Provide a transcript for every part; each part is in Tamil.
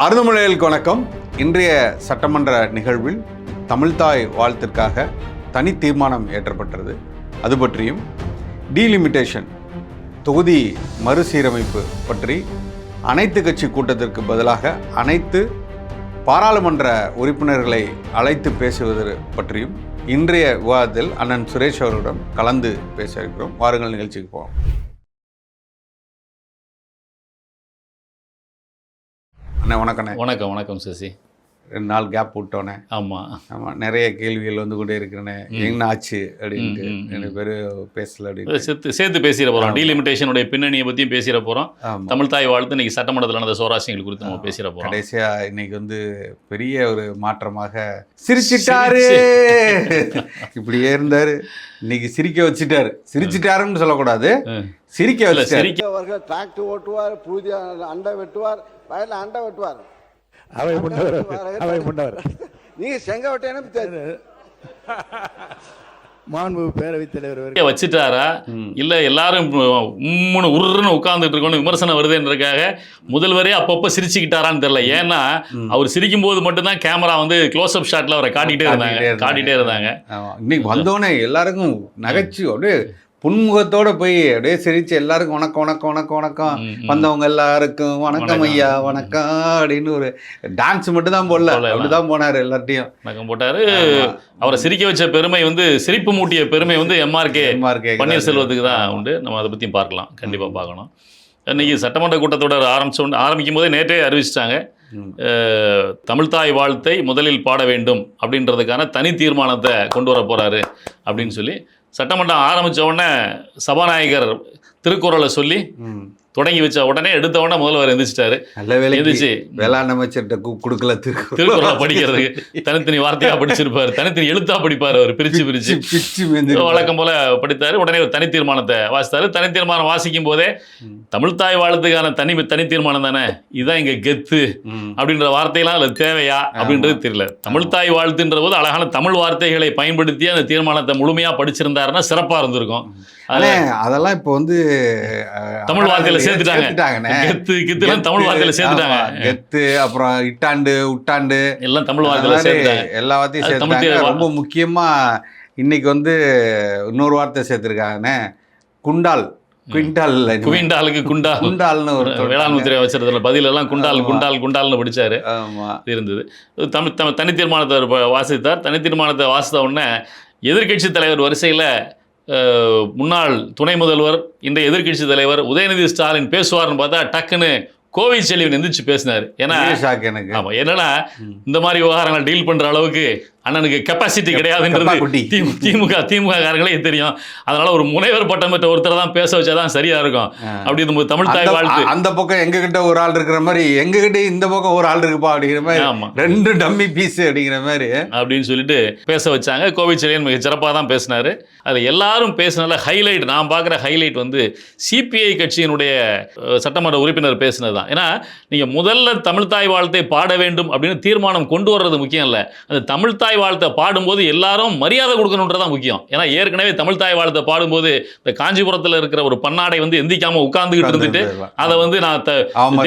அருந்தமிழர்களுக்கு வணக்கம். இன்றைய சட்டமன்ற நிகழ்வில் தமிழ்தாய் வாழ்த்திற்காக தனி தீர்மானம் ஏற்றப்பட்டது. அது பற்றியும் டீலிமிட்டேஷன் தொகுதி மறுசீரமைப்பு பற்றி அனைத்து கட்சி கூட்டத்திற்கு பதிலாக அனைத்து பாராளுமன்ற உறுப்பினர்களை அழைத்து பேசுவது பற்றியும் இன்றைய விவாதத்தில் அண்ணன் சுரேஷ் அவர்களிடம் கலந்து பேச இருக்கிறோம். வாருங்கள் நிகழ்ச்சிக்கு போவோம். அண்ணா வணக்கண்ணே. வணக்கம். வணக்கம் சசி. 2 நாள் கேப் விட்டோன்னே. ஆமாம் ஆமாம், நிறைய கேள்விகள் வந்து கொண்டே இருக்கிறேனே. என்ன ஆச்சு அப்படின்ட்டு 2 பேரும் பேசல அப்படின்னு சேர்த்து பேசிட போகிறோம். டீலிமிட்டேஷனுடைய பின்னணியை பற்றியும் பேசிட போகிறோம். தமிழ்தாய் வாழ்த்து இன்னைக்கு சட்டமன்றத்தில் நடந்த சுவாரஸ்யங்கள் குறித்து நம்ம பேசிட போகிறோம். கடைசியாக இன்னைக்கு வந்து பெரிய ஒரு மாற்றமாக சிரிச்சிட்டாரு. இப்படியே இருந்தார், இன்னைக்கு சிரிக்க வச்சுட்டாரு. சிரிச்சிட்டாருன்னு சொல்லக்கூடாது, சிரிக்க வச்சு. டிராக்டர் ஓட்டுவார், பூஜை அண்டை வெட்டுவார், வயலில் அண்டை வெட்டுவார். அவை முண்டவர் நீங்க செங்கோட்டையனு மாண்பு பேரவைத் தலைவர் வச்சுட்டாரா இல்ல எல்லாரும் உருன்னு உட்கார்ந்துட்டு இருக்கணும் விமர்சனம் வருதுன்றதுக்காக முதல்வரே அப்பப்போ சிரிச்சுக்கிட்டாரான்னு தெரியல. ஏன்னா அவர் சிரிக்கும் போது மட்டும்தான் கேமரா வந்து க்ளோஸ் அப் ஷாட்ல அவரை காட்டிட்டே இருந்தாங்க. இன்னைக்கு வந்தோடனே எல்லாருக்கும் நகைச்சு அப்படியே புன்முகத்தோட போய் அப்படியே சிரிச்சு எல்லாருக்கும் வணக்கம் வணக்கம் வணக்கம் வணக்கம், வந்தவங்க எல்லாருக்கும் வணக்கம் ஐயா வணக்கம் அப்படின்னு ஒரு டான்ஸ் மட்டும் தான் போடல, அப்படிதான் போனாரு. எல்லார்ட்டையும் வணக்கம் போட்டாரு. அவரை சிரிக்க வச்ச பெருமை வந்து சிரிப்பு மூட்டிய பெருமை வந்து எம்ஆர்கே பன்னீர்செல்வத்துக்கு தான் உண்டு. நம்ம அதை பற்றியும் பார்க்கலாம், கண்டிப்பாக பார்க்கணும். இன்னைக்கு சட்டமன்ற கூட்டத்தொடர் ஆரம்பிக்கும் போதே நேற்றே அறிவிச்சிட்டாங்க, தமிழ்தாய் வாழ்த்தை முதலில் பாட வேண்டும் அப்படின்றதுக்கான தனி தீர்மானத்தை கொண்டு வர போறாரு அப்படின்னு சொல்லி சட்டமன்றம் ஆரம்பித்த உடனே சபாநாயகர் திருக்குறளை சொல்லி தொடங்கி வச்ச உடனே எடுத்த உடனே முதல்வர் எந்திரிச்சிட்டாரு. எந்திரிச்சு வேளாண் அமைச்சர்கிட்ட கொடுக்கல திருக்குறளை படிக்கிறதுக்கு தனித்தனி வார்த்தையா படிச்சிருப்பாரு, தனித்தனி எழுத்தா படிப்பாரு. அவர் பிரிச்சு வழக்கம் போல படித்தாரு. உடனே ஒரு தனி தீர்மானத்தை வாசித்தாரு. தனி தீர்மானம் வாசிக்கும் போதே தமிழ்தாய் வாழ்த்துக்கான தனி தீர்மானம் தானே, இதுதான் இங்க கெத்து அப்படின்ற வார்த்தையெல்லாம் அதுல தேவையா அப்படின்றது தெரியல. தமிழ்தாய் வாழ்த்துன்ற போது அழகான தமிழ் வார்த்தைகளை பயன்படுத்தி அந்த தீர்மானத்தை முழுமையா படிச்சிருந்தாருன்னா சிறப்பா இருந்திருக்கும். அதெல்லாம் இப்போ வந்து தமிழ் வார்த்தையில சேர்த்துட்டாங்க. கெத்து கித்துலாம் தமிழ் வார்த்தையில சேர்த்துட்டாங்க. கெத்து, அப்புறம் இட்டாண்டு உட்டாண்டு எல்லாம் தமிழ் வார்த்தையில சேர்த்துட்டாங்க. எல்லா வார்த்தையும் சேர்த்துட்டாங்க. ரொம்ப முக்கியமா இன்னைக்கு வந்து இன்னொரு வார்த்தை சேர்த்திருக்காங்கன்னு, குண்டால், குவிண்டாலுக்கு குண்டால்னு ஒரு வேளாண் முத்திரை வச்சிருந்ததுல பதில் எல்லாம் குண்டால்னு படிச்சாரு இருந்தது. தனி தீர்மானத்தை வாசித்தார். தனி தீர்மானத்தை வாசித்த உடனே எதிர்கட்சி தலைவர் வரிசையில் முன்னாள் துணை முதல்வர் இன்றைய எதிர்கட்சி தலைவர் உதயநிதி ஸ்டாலின் பேசுவார்னு பார்த்தா டக்குன்னு கோவை செல்வன் எந்திரிச்சு பேசினார். ஏன்னா ஆமாம், என்னன்னா இந்த மாதிரி விவகாரங்களை டீல் பண்ற அளவுக்கு அண்ணனுக்கு கெப்பாசிட்டி கிடையாதுன்றது திமுக காரங்களே தெரியும். அதனால ஒரு முனைவர் பட்டம் பெற்ற ஒருத்தர் தான் பேச வச்சாதான் சரியா இருக்கும். அப்படி தமிழ்தாய் வாழ்த்து அந்த பக்கம் எங்க கிட்ட ஒரு ஆள் இருக்கிற மாதிரி, எங்க கிட்ட இந்த பக்கம் ஒரு ஆள் இருக்குப்பா அப்படிங்கிற மாதிரி, 2 டம்மி பீஸ் அப்படிங்கிற மாதிரி அப்படின்னு சொல்லிட்டு பேச வச்சாங்க. கோவை செல்வன் மிக சிறப்பாக தான் பேசினாரு. அது எல்லாரும் பேசினால ஹைலைட், நான் பார்க்குற ஹைலைட் வந்து சிபிஐ கட்சியினுடைய சட்டமன்ற உறுப்பினர் பேசினது தான். ஏன்னா நீங்க முதல்ல தமிழ்தாய் வாழ்த்தை பாட வேண்டும் அப்படின்னு தீர்மானம் கொண்டு வர்றது முக்கியம் இல்லை, அந்த தமிழ்தாய் வாழ்த்தை பாடும்போது எல்லாரும் மரியாதை கொடுக்கணுன்றதான் முக்கியம். ஏன்னா ஏற்கனவே தமிழ்தாய் வாழ்த்தை பாடும்போது இந்த காஞ்சிபுரத்தில் இருக்கிற ஒரு பன்னாடை வந்து எந்திக்காம உட்கார்ந்துகிட்டு இருந்துட்டு அதை வந்து நான்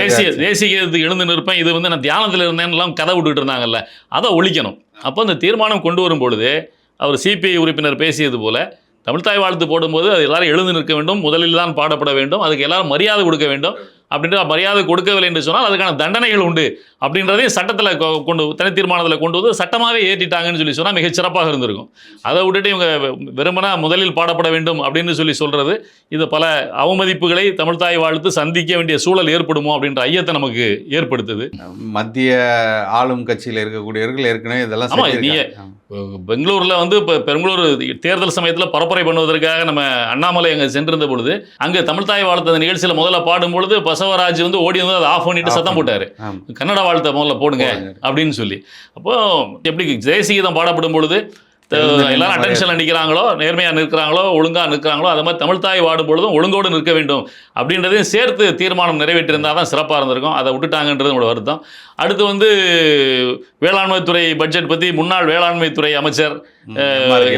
தேசியத்துக்கு எழுந்து நிற்பேன், இது வந்து நான் தியானத்தில் இருந்தேன்னு கதை விட்டுட்டு இருந்தாங்கல்ல, அதை ஒழிக்கணும். அப்போ அந்த தீர்மானம் கொண்டு வரும் பொழுது அவர் சிபிஐ உறுப்பினர் பேசியது போல தமிழ்தாய் வாழ்த்து போடும்போது அது எல்லாரும் எழுந்து நிற்க வேண்டும், முதலில் தான் பாடப்பட வேண்டும், அதுக்கு எல்லாரும் மரியாதை கொடுக்க வேண்டும். அப்படின்ற மரியாதை கொடுக்கவில்லை என்று சொன்னால் அதுக்கான தண்டனைகள் உண்டு அப்படின்றதையும் சட்டத்தில் கொண்டு தனி தீர்மானத்தில் கொண்டு வந்து சட்டமாகவே ஏற்றிட்டாங்கன்னு சொல்லி சொன்னால் மிகச் சிறப்பாக இருந்திருக்கும். அதை விட்டுட்டு இவங்க வெறுமனா முதலில் பாடப்பட வேண்டும் அப்படின்னு சொல்றது இது பல அவமதிப்புகளை தமிழ்தாய் வாழ்த்து சந்திக்க வேண்டிய சூழல் ஏற்படுமோ அப்படின்ற ஐயத்தை நமக்கு ஏற்படுத்துது. மத்திய ஆளும் கட்சியில் இருக்கக்கூடியவர்கள் ஏற்கனவே இதெல்லாம் பெங்களூரில் வந்து இப்போ பெங்களூர் தேர்தல் சமயத்தில் பரப்புரை பண்ணுவதற்காக நம்ம அண்ணாமலை அங்கே சென்றிருந்த பொழுது அங்கே தமிழ்தாய் வாழ்த்து நிகழ்ச்சியில் முதல்ல பாடும்பொழுது பசவராஜ் வந்து ஓடி வந்து அதை ஆஃப் பண்ணிட்டு சத்தம் போட்டாரு, கன்னட வாழ்த்தை முதல்ல போடுங்க அப்படின்னு சொல்லி. அப்போ எப்படி தேசிய கீதம் பாடப்படும் பொழுது எல்லாரும் அட்டென்ஷனில் நிற்கிறாங்களோ, நேர்மையாக நிற்கிறாங்களோ, ஒழுங்காக நிற்கிறாங்களோ, அது மாதிரி தமிழ் தாய் வாடும் பொழுதும் ஒழுங்கோடு நிற்க வேண்டும் அப்படின்றதையும் சேர்த்து தீர்மானம் நிறைவேற்றியிருந்தால் தான் சிறப்பாக இருந்திருக்கும். அதை விட்டுட்டாங்கன்றது நம்மளோட வருத்தம். அடுத்து வந்து வேளாண்மைத்துறை பட்ஜெட் பற்றி முன்னாள் வேளாண்மைத்துறை அமைச்சர்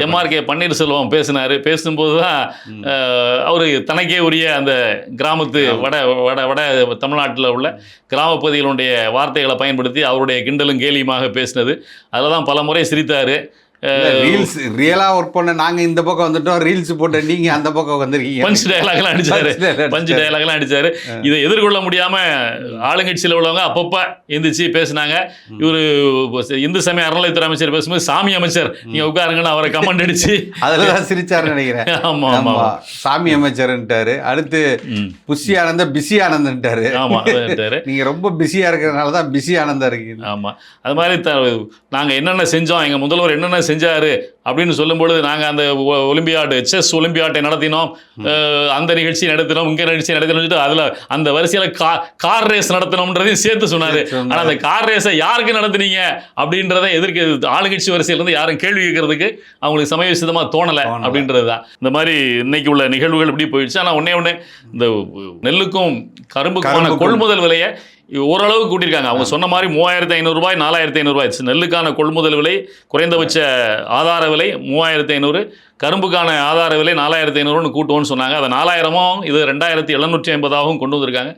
எம்ஆர்கே பன்னீர்செல்வம் பேசினார். பேசும்போது தான் அவர் தனக்கே உரிய அந்த கிராமத்து வட தமிழ்நாட்டில் உள்ள கிராமப்பகுதிகளுடைய வார்த்தைகளை பயன்படுத்தி அவருடைய கிண்டலும் கேலியுமாக பேசினது. அதில் தான் பல முறை சிரித்தார். ரீல்ஸ் ரியலா ஒர்க் பண்ண நாங்க இந்த பக்கம் வந்துட்டோம், ரீல்ஸ் போட்ட நீங்க அந்த பக்கம் வந்திருக்கீங்க. பஞ்ச் டயலாக்லாம் அடிச்சாரு. இதை எதிர்கொள்ள முடியாம ஆளுங்கட்சியில் உள்ளவங்க அப்பப்ப எந்திரிச்சு பேசினாங்க. இவரு இந்து சமய அறநிலையத்துறை அமைச்சர் பேசும்போது சாமி அமைச்சர் நீங்க உட்காருங்கன்னு அவரை கமெண்ட் அடிச்சு அதுலதான் சிரிச்சாருன்னு நினைக்கிறேன். ஆமா ஆமா, சாமி அமைச்சர்ன்ட்டாரு. அடுத்து புஷி ஆனந்த பிஸி ஆனந்தன்ட்டாரு. ஆமா, நீங்க ரொம்ப பிஸியா இருக்கிறதுனாலதான் பிஸி ஆனந்தா இருக்கீங்க. ஆமா, அது மாதிரி நாங்க என்னென்ன செஞ்சோம், எங்க முதல்வர் என்னென்ன செஞ்சாரு அப்படின்னு சொல்லும்பொழுது நாங்கள் அந்த செஸ் ஒலிம்பியாட்டை நடத்தினோம், அந்த நிகழ்ச்சி நடத்தினோம், இங்கே நிகழ்ச்சி நடத்தினோம், அதில் அந்த வரிசையில் கார் ரேஸ் நடத்தினோம்ன்றதையும் சேர்த்து சொன்னார். ஆனால் அந்த கார் ரேஸை யாருக்கு நடத்துனீங்க அப்படின்றத எதிர்க்க ஆளுங்கட்சி வரிசையிலேருந்து யாரும் கேள்வி கேட்கறதுக்கு அவங்களுக்கு சமயோசிதமாக தோணலை அப்படின்றது தான். இந்த மாதிரி இன்னைக்கு உள்ள நிகழ்வுகள் இப்படி போயிடுச்சு. ஆனால் ஒன்னே இந்த நெல்லுக்கும் கரும்புக்கான கொள்முதல் விலையை ஓரளவு கூட்டியிருக்காங்க. அவங்க சொன்ன மாதிரி 3500 ரூபாய் 4500 ரூபாய். நெல்லுக்கான கொள்முதல் விலை குறைந்தபட்ச ஆதார விலை 3500, கரும்புக்கான ஆதார விலை 4500ன்னு கூட்டுவோன்னு சொன்னாங்க. அதை 4000 இது 2750 கொண்டு வந்திருக்காங்க.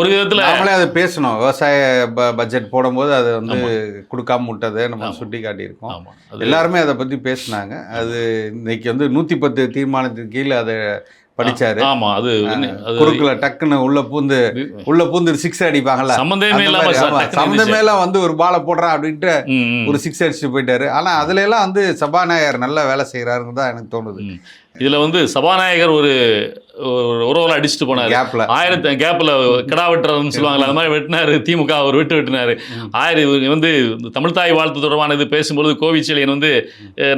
ஒரு விதத்தில் நம்மளே அதை பேசணும். விவசாய பட்ஜெட் போடும்போது அதை வந்து கொடுக்காம விட்டதை நம்ம சுட்டி காட்டியிருக்கோம். எல்லாருமே அதை பற்றி பேசினாங்க. அது இன்னைக்கு வந்து 110 தீர்மானத்தின் கீழே அதை படிச்சாரு. ஆமா, அது குறுக்குல டக்குன்னு உள்ள பூந்து 6 அடிப்பாங்கல்ல, சம்பந்தமே எல்லாம் வந்து ஒரு பாலை போடுறான் அப்படின்ட்டு ஒரு 6 அடிச்சுட்டு போயிட்டாரு. ஆனா அதுல எல்லாம் வந்து சபாநாயகர் நல்ல வேலை செய்யறாருன்னு தான் எனக்கு தோணுது. இதுல வந்து சபாநாயகர் ஒரு அடிச்சுட்டு போனாரு. கேப்ல கிடா வெட்டுறதுன்னு சொல்லுவாங்களா, அது மாதிரி வெட்டினாரு. திமுக ஒரு வெட்டினாரு. வந்து தமிழ் தாய் வாழ்த்து தொடர்பானது பேசும்பொழுது கோவிச்செழியன் வந்து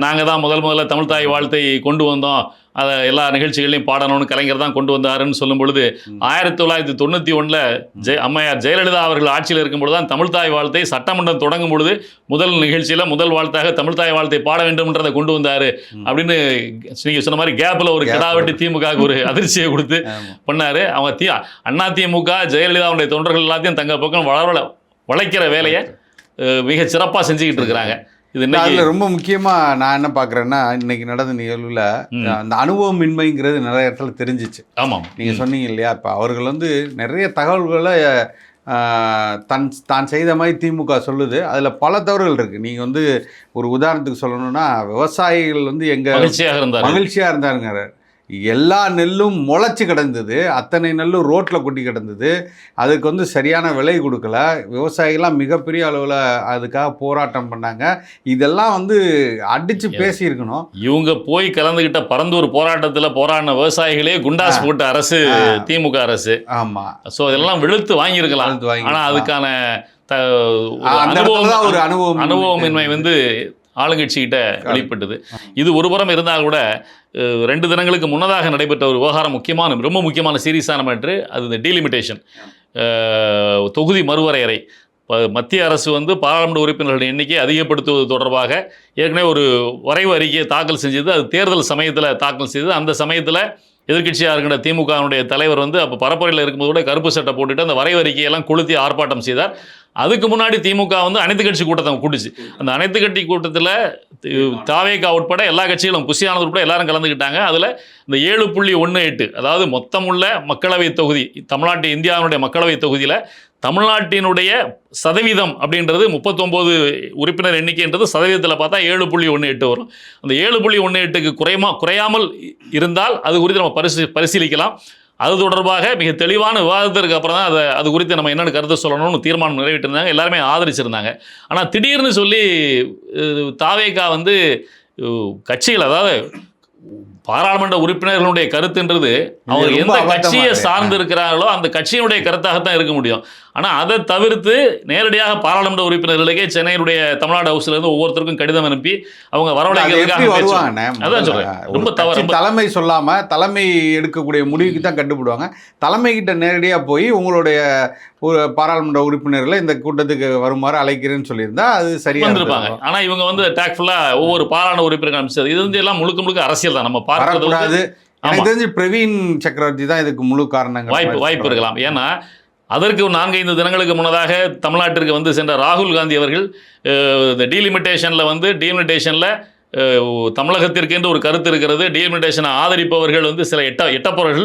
நாங்க தான் முதல்ல தமிழ் தாய் வாழ்த்தை கொண்டு வந்தோம், அதை எல்லா நிகழ்ச்சிகளையும் பாடணும்னு கலைஞர் தான் கொண்டு வந்தாருன்னு சொல்லும் பொழுது 1991 அம்மையார் ஜெயலலிதா அவர்கள் ஆட்சியில் இருக்கும்பொழுது தான் தமிழ் தாய் வாழ்த்தை சட்டமன்றம் தொடங்கும் பொழுது முதல் நிகழ்ச்சியில் முதல் வாழ்த்தாக தமிழ் தாய் வாழ்த்தை பாட வேண்டும்ன்றதை கொண்டு வந்தாரு அப்படின்னு நீங்க சொன்ன மாதிரி கேப்ல ஒரு கிடாவெட்டி திமுக ஒரு அதிர்ச்சியை கொடுத்து பண்ணாரு. அவங்க அண்ணா திமுக ஜெயலலிதாவுடைய தொண்டர்கள் எல்லாத்தையும் தங்க பக்கம் வளைக்கிற வேலையை மிக சிறப்பாக செஞ்சுக்கிட்டு இருக்கிறாங்க. இதுல ரொம்ப முக்கியமா நான் என்ன பாக்குறேன்னா, இன்னைக்கு நடந்த நிகழ்வுல அந்த அனுபவமின்மைங்கிறது நிறைய இடத்துல தெரிஞ்சிச்சு. ஆமா, நீங்க சொன்னீங்க இல்லையா, இப்ப அவர்கள் வந்து நிறைய தகவல்களை தான் செய்த மாதிரி திமுக சொல்லுது. அதுல பல தவறுகள் இருக்கு. நீங்க வந்து ஒரு உதாரணத்துக்கு சொல்லணும்னா, விவசாயிகள் வந்து மகிழ்ச்சியா இருந்தாருங்க. எல்லா நெல்லும் முளைச்சி கிடந்தது, அத்தனை நெல்லும் ரோட்டில் கொட்டி கிடந்தது. அதுக்கு வந்து சரியான விலை கொடுக்கல. விவசாயிகள்லாம் மிகப்பெரிய அளவில் அதுக்காக போராட்டம் பண்ணாங்க. இதெல்லாம் வந்து அடித்து பேசியிருக்கணும். இவங்க போய் கலந்துக்கிட்ட பரந்தூர் போராட்டத்தில் போராடின விவசாயிகளே குண்டாஸ் போட்ட அரசு திமுக அரசு. ஆமாம், ஸோ இதெல்லாம் வெளுத்து வாங்கியிருக்கலாம். ஆனால் அதுக்கான ஒரு அனுபவமின்மை வந்து ஆளுங்கட்சிகிட்ட வெளிப்பட்டது. இது ஒரு புறம் இருந்தால் கூட 2 தினங்களுக்கு முன்னதாக நடைபெற்ற ஒரு விவகாரம் ரொம்ப முக்கியமான சீரியஸான மேட்ரு. அது இந்த டீலிமிட்டேஷன், தொகுதி மறுவரையறை. மத்திய அரசு வந்து பாராளுமன்ற உறுப்பினர்கள் எண்ணிக்கை அதிகப்படுத்துவது தொடர்பாக ஏற்கனவே ஒரு வரைவு அறிக்கையை தாக்கல் செஞ்சது. அது தேர்தல் சமயத்தில் தாக்கல் செய்தது. அந்த சமயத்தில் எதிர்கட்சியாக இருக்கின்ற திமுகவுடைய தலைவர் வந்து அப்போ பரப்புரையில் இருக்கும்போது கூட கருப்பு சட்டை போட்டுட்டு அந்த வரைவு அறிக்கையெல்லாம் கொளுத்தி ஆர்ப்பாட்டம் செய்தார். அதுக்கு முன்னாடி திமுக வந்து அனைத்து கட்சி கூட்டத்தை கூட்டுச்சு. அந்த அனைத்து கட்சி கூட்டத்தில் தாவேகா உட்பட எல்லா கட்சிகளும் புஷியானது உட்பட எல்லாரும் கலந்துக்கிட்டாங்க. அதில் இந்த 7.18 அதாவது மொத்தம் உள்ள மக்களவை தொகுதி, இந்தியாவுடைய மக்களவை தொகுதியில் தமிழ்நாட்டினுடைய சதவீதம் அப்படின்றது 39 உறுப்பினர் எண்ணிக்கைன்றது சதவீதத்தில் பார்த்தா 7.18 வரும். அந்த 7.18க்கு குறையாமல் இருந்தால் அது குறித்து நம்ம பரிசீலிக்கலாம். அது தொடர்பாக மிக தெளிவான விவாதத்திற்கு அப்புறம் தான் அது குறித்து நம்ம என்னென்னு கருத்து சொல்லணும்னு தீர்மானம் நிறைவேற்றிருந்தாங்க. எல்லாருமே ஆதரிச்சிருந்தாங்க. ஆனால் திடீர்னு சொல்லி தாவேகா வந்து கட்சிகள், அதாவது பாராளுமன்ற உறுப்பினர்களுடைய கருத்துன்றது அவங்க ரொம்ப எந்த அபத்தமா கட்சியை இருக்கு. சார்ந்து இருக்கிறார்களோ அந்த கட்சியினுடைய கருத்தாகத்தான் இருக்க முடியும். ஆனால் அதை தவிர்த்து நேரடியாக பாராளுமன்ற உறுப்பினர்களுக்கே சென்னையினுடைய தமிழ்நாடு ஹவுஸ்ல இருந்து ஒவ்வொருத்தருக்கும் கடிதம் அனுப்பி அவங்க அது எப்படி வரவழைக்கிறதுக்காக வருவாங்கண்ணே? அதான் சொல்றேன். ஒரு ரொம்ப தவறு. கட்சி தலைமை சொல்லாம தலைமை எடுக்கக்கூடிய முடிவுக்கு தான் கட்டுப்படுவாங்க. தலைமை கிட்ட நேரடியா போய் உங்களுடைய ஒரு பாராளுமன்ற உறுப்பினர்களை இந்த கூட்டத்துக்கு வருமாறு அழைக்கிறேன்னு சொல்லியிருந்தா அது சரியா வந்திருப்பாங்க. ஆனா இவங்க வந்து டேக்ஃபுல்லா ஒவ்வொரு பாராளுமன்ற உறுப்பினர் அனுப்பிச்சது இது வந்து எல்லாம் முழுக்க முழுக்க அரசியல் தான். நம்ம பார்க்கறது வரக்கூடாது. ஆமா. எனக்கு தெரிஞ்சு பிரவீன் சக்கரவர்த்தி தான் இதுக்கு முழு காரணங்கள் வாய்ப்பு இருக்கலாம். ஏன்னா அதற்கு ஒரு 4-5 தினங்களுக்கு முன்னதாக தமிழ்நாட்டிற்கு வந்து சென்ற ராகுல் காந்தி அவர்கள் இந்த டீலிமிட்டேஷனில் தமிழகத்திற்கு என்று ஒரு கருத்து இருக்கிறது. டீலிமிட்டேஷனை ஆதரிப்பவர்கள் வந்து சில எட்டப்பவர்கள்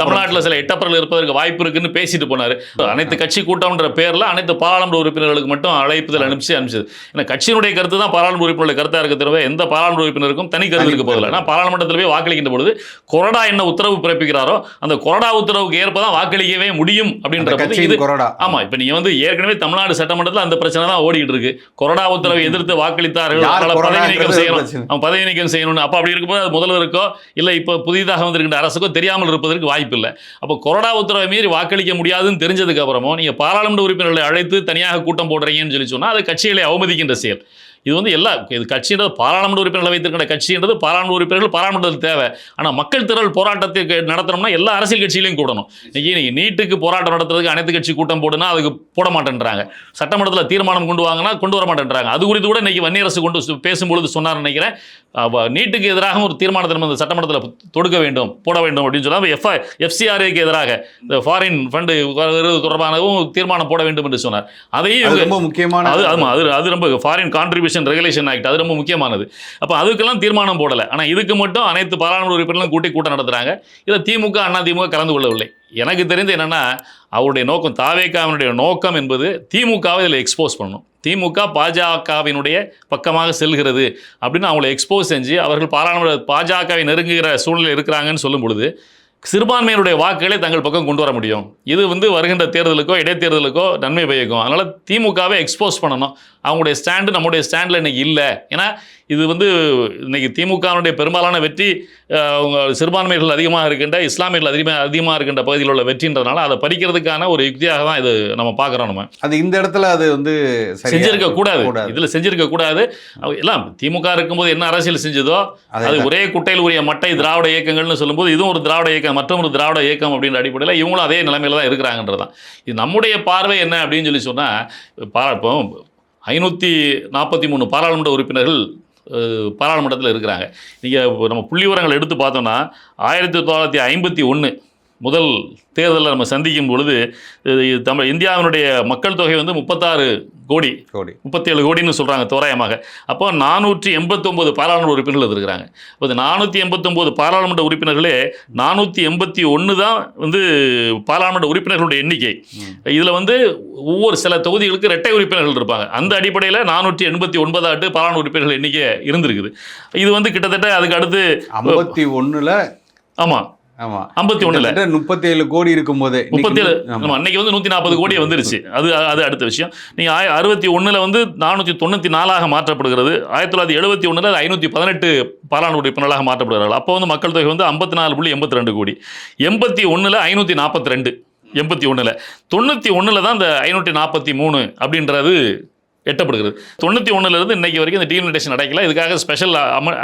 தமிழ்நாட்டில் சில எட்டப்பவர்கள் இருப்பதற்கு வாய்ப்பு இருக்குன்னு பேசிட்டு போனார். அனைத்து கட்சி கூட்டம்ன்ற பேரில் அனைத்து பாராளுமன்ற உறுப்பினர்களுக்கு மட்டும் அழைப்புதல் அனுப்பிச்சது. ஏன்னா கட்சியினுடைய கருத்து தான் பாராளுமன்ற உறுப்பினருடைய கருத்தாக இருக்க தவிர எந்த பாராளுமன்ற உறுப்பினருக்கும் தனி கருத்து இருக்க போதில்லை. ஆனால் பாராளுமன்றத்தில் போய் வாக்களிக்கின்ற பொழுது கொறடா என்ன உத்தரவு பிறப்பிக்கிறாரோ அந்த கொறடா உத்தரவுக்கு ஏற்பதான் வாக்களிக்கவே முடியும் அப்படின்ற இது கொறடா. ஆமா, இப்போ நீங்க வந்து ஏற்கனவே தமிழ்நாடு சட்டமன்றத்தில் அந்த பிரச்சனை தான் ஓடிக்கிட்டு இருக்கு. கொறடா உத்தரவை எதிர்த்து வாக்களித்தார்கள், பதவி நீக்கம் செய்யணும், அவன் பதவி நீக்கம் செய்யணும்னு. அப்போ அப்படி இருக்கும்போது அது முதல்வருக்கோ இல்லை இப்போ புதிதாக வந்திருக்கின்ற அரசுக்கோ தெரியாமல் இருப்பதற்கு வாய்ப்பு இல்லை. அப்போ கொறடா உத்தரவை மீறி வாக்களிக்க முடியாதுன்னு தெரிஞ்சதுக்கு அப்புறமும் நீங்கள் பாராளுமன்ற உறுப்பினர்களை அழைத்து தனியாக கூட்டம் போடுறீங்கன்னு சொல்லி சொன்னால் அது கட்சிகளை அவமதிக்கின்ற செயல். இது வந்து இது கட்சின்றது பாராளுமன்ற உறுப்பினர்களை வைத்திருக்கிற கட்சின்றது பாராளுமன்ற உறுப்பினர்கள் பாராளுமன்றத்தில் தேவை. ஆனால் மக்கள் திரள் போராட்டத்தை நடத்தணும்னா எல்லா அரசியல் கட்சியிலையும் கூடணும். இன்னைக்கு நீட்டுக்கு போராட்டம் நடத்துறதுக்கு அனைத்து கட்சி கூட்டம் போடுனா அதுக்கு போட மாட்டேன்றாங்க. சட்டமன்றத்தில் தீர்மானம் கொண்டு வாங்கினா கொண்டு வர மாட்டேன்றாங்க. அது குறித்து கூட இன்னைக்கு வன்னியரசு கொண்டு பேசும்பொழுது சொன்னார் நினைக்கிறேன். நீட்டுக்கு எதிராக ஒரு தீர்மானத்தை நம்ம சட்டமன்றத்தில் தொடுக்க வேண்டும், போட வேண்டும் அப்படின்னு சொன்னால் FCRAக்கு எதிராக இந்த ஃபாரின் ஃபண்டு தொடர்பானவும் தீர்மானம் போட வேண்டும் என்று சொன்னார். அதையும் ரொம்ப முக்கியமான அது ரொம்ப ஃபாரின் கான்ட்ரிபியூஷன் ரெகுலேஷன் ஆக்ட் அது ரொம்ப முக்கியமானது. அப்போ அதுக்கெல்லாம் தீர்மானம் போடலை. ஆனால் இதுக்கு மட்டும் அனைத்து பாராளுமன்ற உறுப்பினர்களும் கூட்டம் நடத்துகிறாங்க. இதை திமுக அதிமுக கலந்து கொள்ளவில்லை. எனக்கு தெரிந்து என்னென்னா அவருடைய நோக்கம், தாவேகாவினுடைய நோக்கம் என்பது திமுகவை இதில் எக்ஸ்போஸ் பண்ணணும். திமுக பாஜகவினுடைய பக்கமாக செல்கிறது அப்படின்னு அவங்களை எக்ஸ்போஸ் செஞ்சு அவர்கள் பாஜகவை நெருங்குகிற சூழ்நிலை இருக்கிறாங்கன்னு சொல்லும் பொழுது சிறுபான்மையினுடைய வாக்குகளை தங்கள் பக்கம் கொண்டு வர முடியும். இது வந்து வருகின்ற தேர்தலுக்கோ இடைத்தேர்தலுக்கோ நன்மை பயக்கும். அதனால் திமுகவை எக்ஸ்போஸ் பண்ணணும். அவங்களுடைய ஸ்டாண்டு நம்முடைய ஸ்டாண்டில் இன்றைக்கி இல்லை. ஏன்னா இது வந்து இன்றைக்கி திமுகவினுடைய பெரும்பாலான வெற்றி அவங்க சிறுபான்மைகள் அதிகமாக இருக்கின்ற இஸ்லாமியர்கள் அதிகமாக இருக்கின்ற பகுதியில் உள்ள வெற்றின்றதுனால அதை பறிக்கிறதுக்கான ஒரு யுக்தியாக தான் இது நம்ம பார்க்குறோம். நம்ம அது இந்த இடத்துல அது வந்து செஞ்சிருக்க கூடாது, இதில் செஞ்சிருக்க கூடாது. எல்லாம் திமுக இருக்கும்போது என்ன அரசியல் செஞ்சதோ அது ஒரே குட்டையில் உரிய மட்டை திராவிட இயக்கங்கள்னு சொல்லும்போது இதுவும் ஒரு திராவிட இயக்கம், மற்றும் ஒரு திராவிட இயக்கம் அப்படின்ற அடிப்படையில் இவங்களும் அதே நிலைமையில தான் இருக்கிறாங்கன்றதான். இது நம்முடைய பார்வை என்ன அப்படின்னு சொல்லி சொன்னால், இப்போ 543 பாராளுமன்ற உறுப்பினர்கள் பாராளுமன்றத்தில் இருக்கிறாங்க. நீங்கள் நம்ம புள்ளி விவரங்கள் எடுத்து பார்த்தோம்னா 1951 முதல் தேர்தலில் நம்ம சந்திக்கும் பொழுது இந்தியாவினுடைய மக்கள் தொகை வந்து 36 கோடி 37 கோடின்னு சொல்கிறாங்க தோராயமாக. அப்போ 489 பாராளுமன்ற உறுப்பினர்கள் இருக்கிறாங்க. இப்போ 489 பாராளுமன்ற உறுப்பினர்களே 481 தான் வந்து பாராளுமன்ற உறுப்பினர்களுடைய எண்ணிக்கை. இதில் வந்து ஒவ்வொரு சில தொகுதிகளுக்கு இரட்டை உறுப்பினர்கள் இருப்பாங்க. அந்த அடிப்படையில் 489 பாராளுமன்ற உறுப்பினர்கள் எண்ணிக்கை இருந்திருக்குது. இது வந்து கிட்டத்தட்ட அதுக்கு அடுத்து 51ல் ஆமாம் 51ல் 37 கோடி இருக்கும்போது 37 அன்னைக்கு வந்து 140 கோடி வந்துருச்சு. அது அடுத்த விஷயம். நீங்கள் 61ல் வந்து 494 மாற்றப்படுகிறது. 1971ல் 518 பாராளுமன்ற உறுப்பினர்களாக மாற்றப்படுகிறார்கள். அப்போ வந்து மக்கள் தொகை வந்து 54.82 கோடி. 81ல் 542, 81ல் 91ல் தான் இந்த 543 அப்படின்றது எட்டப்படுகிறது. 91லிருந்து இன்னைக்கு வரைக்கும் இந்த டீலிமிட்டேஷன் நடக்கல. இதுக்காக ஸ்பெஷல்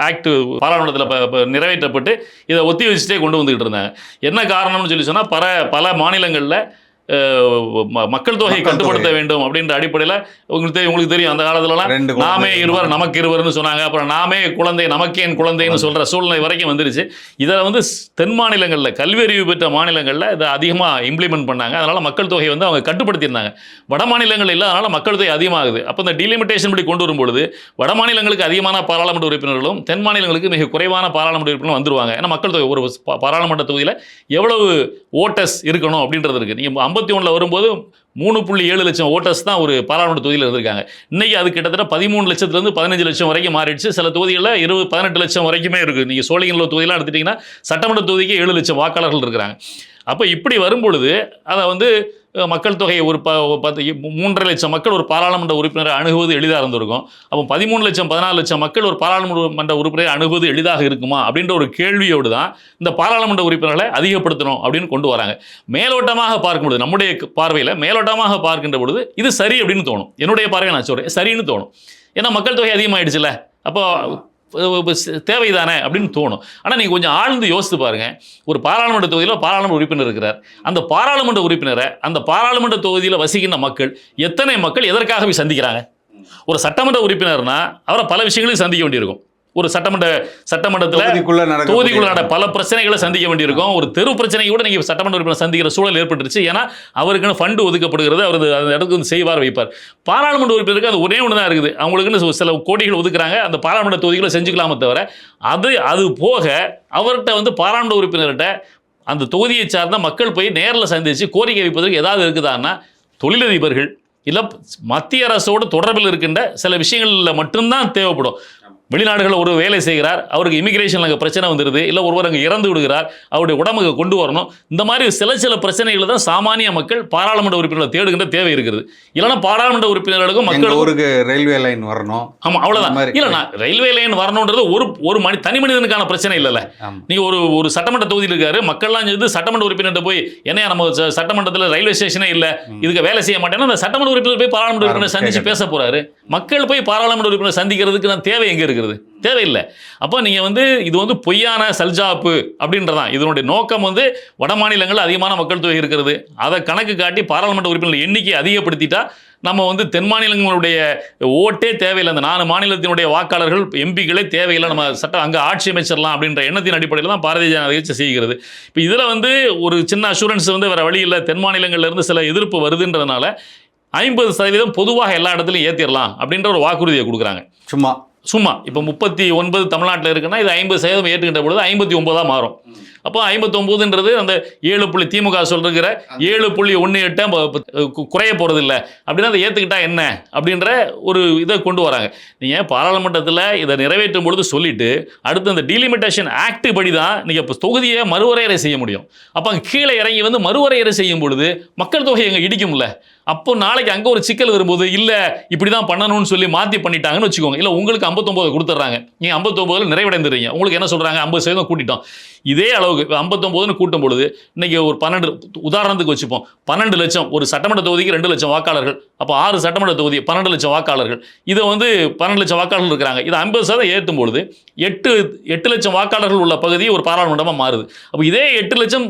ஆக்ட் பாராளுமன்றத்தில் நிறைவேற்றப்பட்டு இதை ஒத்தி வச்சுட்டே கொண்டு வந்துகிட்டு இருந்தாங்க. என்ன காரணம்னு சொல்லி சொன்னால் பல மாநிலங்களில் மக்கள் தொகையை கட்டுப்படுத்த வேண்டும் அப்படின்ற அடிப்படையில் உங்களுக்கு தெரியும் அந்த காலத்துலலாம் நாமே இருவர் நமக்கு இருவர்னு சொன்னாங்க. அப்புறம் நாமே குழந்தை நமக்கேன் குழந்தைன்னு சொல்கிற சூழ்நிலை வரைக்கும் வந்துருச்சு. இதில் வந்து தென் மாநிலங்களில் கல்வி அறிவு பெற்ற மாநிலங்களில் இதை அதிகமாக இம்ப்ளிமெண்ட் பண்ணாங்க. அதனால் மக்கள் தொகையை வந்து அவங்க கட்டுப்படுத்தியிருந்தாங்க. வட மாநிலங்கள் இல்லை, அதனால் மக்கள் தொகை அதிகமாகுது. அப்போ இந்த டீலிமிட்டேஷன் படி கொண்டு வரும்பொழுது வட மாநிலங்களுக்கு அதிகமான பாராளுமன்ற உறுப்பினர்களும் தென் மாநிலங்களுக்கு மிக குறைவான பாராளுமன்ற உறுப்பினர்களும் வந்துருவாங்க. ஏன்னா மக்கள் தொகை ஒரு பாராளுமன்ற தொகுதியில் எவ்வளவு ஓட்டர்ஸ் இருக்கணும் அப்படின்றது இருக்குது. நீங்கள் 51ல் வரும்போது 3.7 லட்சம் ஓட்டர்ஸ் தான் ஒரு பாராளுமன்ற தொகுதியில் இருந்திருக்காங்க. இன்றைக்கி அது கிட்டத்தட்ட 13 லட்சத்துலேருந்து 15 லட்சம் வரைக்கும் மாறிடுச்சு. சில தொகுதிகளில் 18 லட்சம் வரைக்குமே இருக்குது. நீங்கள் சோழிங்கநல்லூர் தொகுதியெலாம் எடுத்துட்டிங்கன்னா சட்டமன்ற தொகுதிக்கு 7 லட்சம் வாக்காளர்கள் இருக்கிறாங்க. அப்போ இப்படி வரும்பொழுது அதை வந்து மக்கள் தொகை ஒரு 3.5 லட்சம் மக்கள் ஒரு பாராளுமன்ற உறுப்பினரை அணுகுவது எளிதாக இருந்திருக்கும். அப்போ 13 லட்சம் 14 லட்சம் மக்கள் ஒரு பாராளுமன்ற உறுப்பினரை அணுகுவது எளிதாக இருக்குமா அப்படின்ற ஒரு கேள்வியோடு தான் இந்த பாராளுமன்ற உறுப்பினர்களை அதிகப்படுத்தணும் அப்படின்னு கொண்டு வராங்க. மேலோட்டமாக பார்க்கும்பொழுது, நம்முடைய பார்வையில் மேலோட்டமாக பார்க்கின்ற பொழுது இது சரி அப்படின்னு தோணும். என்னுடைய பார்வை நான் சொல்கிறேன், சரின்னு தோணும். ஏன்னா மக்கள் தொகை அதிகமாகிடுச்சுல்ல, அப்போ தேவைதானே அப்படின்னு தோணும். ஆனால் நீங்கள் கொஞ்சம் ஆழ்ந்து யோசித்து பாருங்கள். ஒரு பாராளுமன்ற தொகுதியில் பாராளுமன்ற உறுப்பினர் இருக்கிறார். அந்த பாராளுமன்ற உறுப்பினரை அந்த பாராளுமன்ற தொகுதியில் வசிக்கின்ற மக்கள் எத்தனை மக்கள் எதற்காக போய் சந்திக்கிறாங்க? ஒரு சட்டமன்ற உறுப்பினர்னா அவரை பல விஷயங்களையும் சந்திக்க வேண்டியிருக்கும். ஒரு சட்டமன்றத்தில் தொகுதிக்குள்ள பல பிரச்சனைகளை சந்திக்க வேண்டியிருக்கும். ஒரு தெரு பிரச்சனையை கூட நீங்கள் சட்டமன்ற உறுப்பினர் சந்திக்கிற சூழல் ஏற்பட்டுருச்சு. ஏன்னா அவருக்குன்னு ஃபண்டு ஒதுக்கப்படுகிறது, அவர் அந்த இடத்துக்கு வந்து செய்வார் வைப்பார். பாராளுமன்ற உறுப்பினருக்கு அது ஒரே ஒன்று தான் இருக்குது, அவங்களுக்குன்னு சில கோடிகள் ஒதுக்குறாங்க, அந்த பாராளுமன்ற தொகுதிகளை செஞ்சுக்கலாமே தவிர அது போக அவர்கிட்ட வந்து பாராளுமன்ற உறுப்பினர்கிட்ட அந்த தொகுதியை சார்ந்த மக்கள் போய் நேரில் சந்தித்து கோரிக்கை வைப்பதற்கு ஏதாவது இருக்குதான்னா தொழிலதிபர்கள் இல்லை மத்திய அரசோடு தொடர்பில் இருக்கின்ற சில விஷயங்களில் மட்டும்தான் தேவைப்படும். வெளிநாடுகளில் ஒரு வேலை செய்கிறார், அவருக்கு இமிகிரேஷனில் அங்கே பிரச்சனை வந்துடுது, இல்லை ஒருவர் அங்கே இறந்து விடுகிறார், அவருடைய உடம்புக்கு கொண்டு வரணும். இந்த மாதிரி சில பிரச்சனைகள் தான் சாமானிய மக்கள் பாராளுமன்ற உறுப்பினர்களை தேடுகின்ற தேவை இருக்கிறது. இல்லைன்னா பாராளுமன்ற உறுப்பினர்களுக்கும் மக்களுக்கு ரயில்வே லைன் வரணும், ஆமாம் அவ்வளோதான். இல்லைண்ணா ரயில்வே லைன் வரணுன்றது ஒரு தனி மனிதனுக்கான பிரச்சனை இல்லைல்ல. நீங்கள் ஒரு சட்டமன்ற தொகுதியில் இருக்காரு, மக்கள்லாம் சேர்ந்து சட்டமன்ற உறுப்பினர்கிட்ட போய் என்னையா நம்ம சட்டமன்றத்தில் ரயில்வே ஸ்டேஷனே இல்லை, இதுக்கு வேலை செய்ய மாட்டேன்னா அந்த சட்டமன்ற உறுப்பினர் போய் பாராளுமன்ற உறுப்பினர் சந்திச்சு பேச போறாரு. மக்கள் போய் பாராளுமன்ற உறுப்பினர் சந்திக்கிறதுக்கு நான் தேவை எங்கே இருக்கிறது? தேவையில்லை. அப்போ நீங்கள் வந்து இது வந்து பொய்யான சல்ஜாப்பு அப்படின்றதான் இதனுடைய நோக்கம். வந்து வட மாநிலங்களில் அதிகமான மக்கள் தொகை இருக்கிறது, அதை கணக்கு காட்டி பாராளுமன்ற உறுப்பினர் எண்ணிக்கை அதிகப்படுத்திட்டா நம்ம வந்து தென் மாநிலங்களுடைய ஓட்டே தேவையில்லை, அந்த 4 மாநிலத்தினுடைய வாக்காளர்கள் எம்பிக்களே தேவையில்லை, நம்ம அங்கே ஆட்சி அமைச்சிடலாம் அப்படின்ற எண்ணத்தின் அடிப்படையில் தான் பாரதிய ஜனதா கட்சி செய்கிறது. இப்போ இதில் வந்து ஒரு சின்ன அஷூரன்ஸ் வந்து வேறு வழி இல்லை, தென் மாநிலங்கள்லேருந்து சில எதிர்ப்பு வருதுன்றதுனால 50% பொதுவாக எல்லா இடத்துலையும் ஏற்றிடலாம் அப்படின்ற ஒரு வாக்குறுதியை கொடுக்குறாங்க. சும்மா இப்போ 39 தமிழ்நாட்டில் இருக்குன்னா இது 50% ஏற்றுக்கின்ற பொழுது 59 மாறும். அப்போ 59ன்றது அந்த 7 திமுக சொல்கிற 7.18 குறைய போகிறது இல்லை அப்படின்னா அதை ஏற்றுக்கிட்டா என்ன அப்படின்ற ஒரு இதை கொண்டு வராங்க. நீங்கள் பாராளுமன்றத்தில் இதை நிறைவேற்றும் பொழுது சொல்லிவிட்டு அடுத்து அந்த டீலிமிட்டேஷன் ஆக்ட் படி தான் நீங்கள் இப்போ தொகுதியை மறுவரையறை செய்ய முடியும். அப்போ அங்கே கீழே இறங்கி வந்து மறுவரையறை செய்யும் பொழுது மக்கள் தொகை அங்கே இடிக்கும்ல. அப்போ நாளைக்கு அங்கே ஒரு சிக்கல் வரும்போது இல்லை இப்படி தான் பண்ணணும்னு சொல்லி மாற்றி பண்ணிட்டாங்கன்னு வச்சுக்கோங்க, இல்லை உங்களுக்கு 59 கொடுத்துட்றாங்க, நீங்கள் 59 நிறைவடைந்துடுறீங்க, உங்களுக்கு என்ன சொல்கிறாங்க 50% கூட்டிட்டோம். இதே அளவுக்கு 59ன்னு கூட்டும் பொழுது இன்றைக்கி ஒரு 12 உதாரணத்துக்கு வச்சுப்போம், 12 லட்சம் ஒரு சட்டமன்ற தொகுதிக்கு 2 லட்சம் வாக்காளர்கள், அப்போ 6 சட்டமன்ற தொகுதி 12 லட்சம் வாக்காளர்கள், இதை வந்து 12 லட்சம் வாக்காளர்கள் இருக்கிறாங்க, இது 50% ஏற்றும் பொழுது 8 லட்சம் வாக்காளர்கள் உள்ள பகுதி ஒரு பாராளுமன்றமாக மாறுது. அப்போ இதே 8 லட்சம்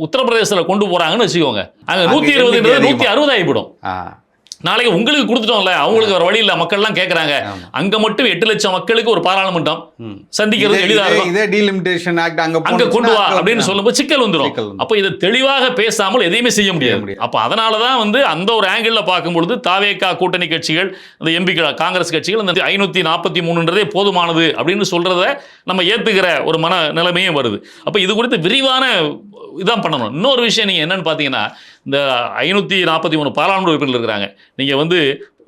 உத்தரப்பிரதேசத்தில் கொண்டு போகிறாங்கன்னு வச்சுக்கோங்க, அங்கே 120 160 ஆகிவிடும். நாளைக்கு உங்களுக்கு கொடுத்துட்டோம்ல, அவங்களுக்கு ஒரு வழி இல்லை, மக்கள்லாம் கேட்குறாங்க, அங்கே மட்டும் 8 லட்சம் மக்களுக்கு ஒரு பாராளுமன்றம் சந்திக்கிறது எளிதாக இருக்கும், இதே டீலிமிட்டேஷன் ஆக்ட் அங்கே கொண்டு வா அப்படின்னு சொல்லும்போது சிக்கல் வந்துடும். அப்போ இதை தெளிவாக பேசாமல் எதையுமே செய்ய முடியாது. அப்போ அதனால தான் வந்து அந்த ஒரு ஆங்கிளில் பார்க்கும்பொழுது தாவேகா கூட்டணி கட்சிகள், அந்த எம்பிக்கள், காங்கிரஸ் கட்சிகள் இந்த 543 போதுமானது அப்படின்னு சொல்கிறத நம்ம ஏற்றுக்கிற ஒரு மன நிலைமையும் வருது. அப்போ இது குறித்து விரிவான இதான் பண்ணணும். இன்னொரு விஷயம் நீங்கள் என்னன்னு பார்த்தீங்கன்னா, இந்த 543 பாராளுமன்ற உறுப்பினர்கள் இருக்கிறாங்க, நீங்கள் வந்து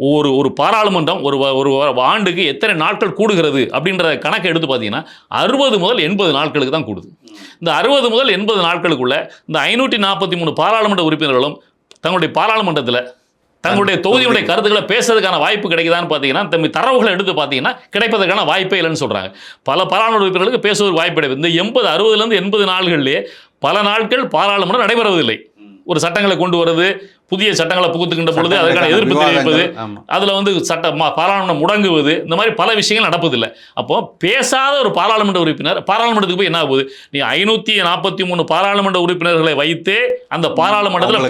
ஒரு பாராளுமன்றம் ஒரு ஆண்டுக்கு எத்தனை நாட்கள் கூடுகிறது அப்படின்ற கணக்கை எடுத்து பார்த்தீங்கன்னா 60 முதல் 80 நாட்களுக்கு தான் கூடுது. இந்த 60 முதல் 80 நாட்களுக்குள்ள இந்த 543 பாராளுமன்ற உறுப்பினர்களும் தங்களுடைய பாராளுமன்றத்தில் தங்களுடைய தொகுதியுடைய கருத்துக்களை பேசுறதுக்கான வாய்ப்பு கிடைக்குதான்னு பார்த்தீங்கன்னா தரவுகளை எடுத்து பார்த்தீங்கன்னா கிடைப்பதற்கான வாய்ப்பே இல்லைன்னு சொல்கிறாங்க. பல பாராளுமன்ற உறுப்பினர்களுக்கு பேசுவதற்கு வாய்ப்பு கிடையாது. இந்த 60 80 நாள்களிலே பல நாட்கள் பாராளுமன்றம் நடைபெறவதில்லை. ஒரு சட்டங்களை கொண்டு வருது, புதிய சட்டங்களை புகுத்துக்கின்ற பொழுது அதற்கான எதிர்ப்பு தெரிவிப்பது, அதில் வந்து பாராளுமன்றம் முடங்குவது, இந்த மாதிரி பல விஷயங்கள் நடப்பதில்லை. அப்போ பேசாத ஒரு பாராளுமன்ற உறுப்பினர் பாராளுமன்றத்துக்கு போய் என்ன ஆகுது? நீ 543 பாராளுமன்ற உறுப்பினர்களை வைத்தே அந்த பாராளுமன்றத்தில்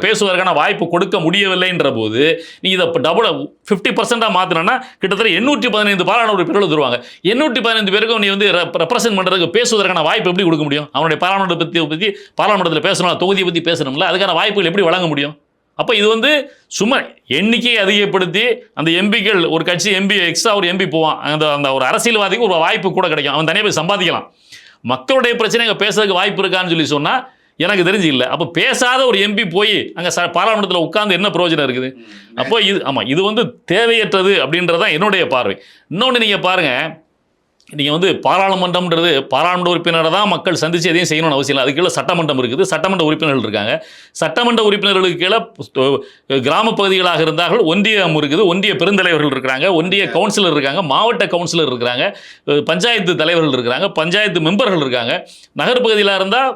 பேசுவதற்கான வாய்ப்பு கொடுக்க முடியவில்லைன்ற போது நீ இதை டபுள் 50% மாற்றினா கிட்டத்தட்ட 815 பாராளுமன்ற உறுப்பினர்கள் தருவாங்க. 815 பேருக்கும் நீ வந்து ரெப்ரசென்ட் பண்ணுறதுக்கு பேசுவதற்கான வாய்ப்பு எப்படி கொடுக்க முடியும்? அவனுடைய பாராளுமன்றத்தை பாராளுமன்றத்தில் பேசணும், தொகுதியை பற்றி பேசணும்ல, அதுக்கான வாய்ப்புகள் எப்படி வழங்க முடியும்? அப்போ இது வந்து சும்மா எண்ணிக்கையை அதிகப்படுத்தி அந்த எம்பிக்கள், ஒரு கட்சி எம்பி எக்ஸ்ட்ரா ஒரு எம்பி போவான், அந்த ஒரு அரசியல்வாதிக்கு ஒரு வாய்ப்பு கூட கிடைக்கும், அவன் தனியாக போய் சம்பாதிக்கலாம். மக்களுடைய பிரச்சனைங்க பேசுறதுக்கு வாய்ப்பு இருக்கான்னு சொல்லி சொன்னால் எனக்கு தெரிஞ்சு இல்லை. அப்போ பேசாத ஒரு எம்பி போய் அங்கே பாராளுமன்றத்தில் உட்கார்ந்து என்ன பிரயோஜனம் இருக்குது? அப்போ இது இது வந்து தேவையற்றது அப்படின்றதான் என்னுடைய பார்வை. இன்னொன்று நீங்கள் பாருங்கள், நீங்கள் வந்து பாராளுமன்றம்ன்றது பாராளுமன்ற உறுப்பினரை தான் மக்கள் சந்தித்து எதையும் செய்யணும்னு அவசியம் இல்லை. அதுக்கு கீழே சட்டமன்றம் இருக்குது, சட்டமன்ற உறுப்பினர்கள் இருக்காங்க. சட்டமன்ற உறுப்பினர்களுக்கு கீழே கிராம பகுதிகளாக இருந்தார்கள் ஒன்றியம் இருக்குது, ஒன்றிய பெருந்தலைவர்கள் இருக்கிறாங்க, ஒன்றிய கவுன்சிலர் இருக்காங்க, மாவட்ட கவுன்சிலர் இருக்கிறாங்க, பஞ்சாயத்து தலைவர்கள் இருக்கிறாங்க, பஞ்சாயத்து மெம்பர்கள் இருக்காங்க. நகர்பகுதியில் இருந்தால்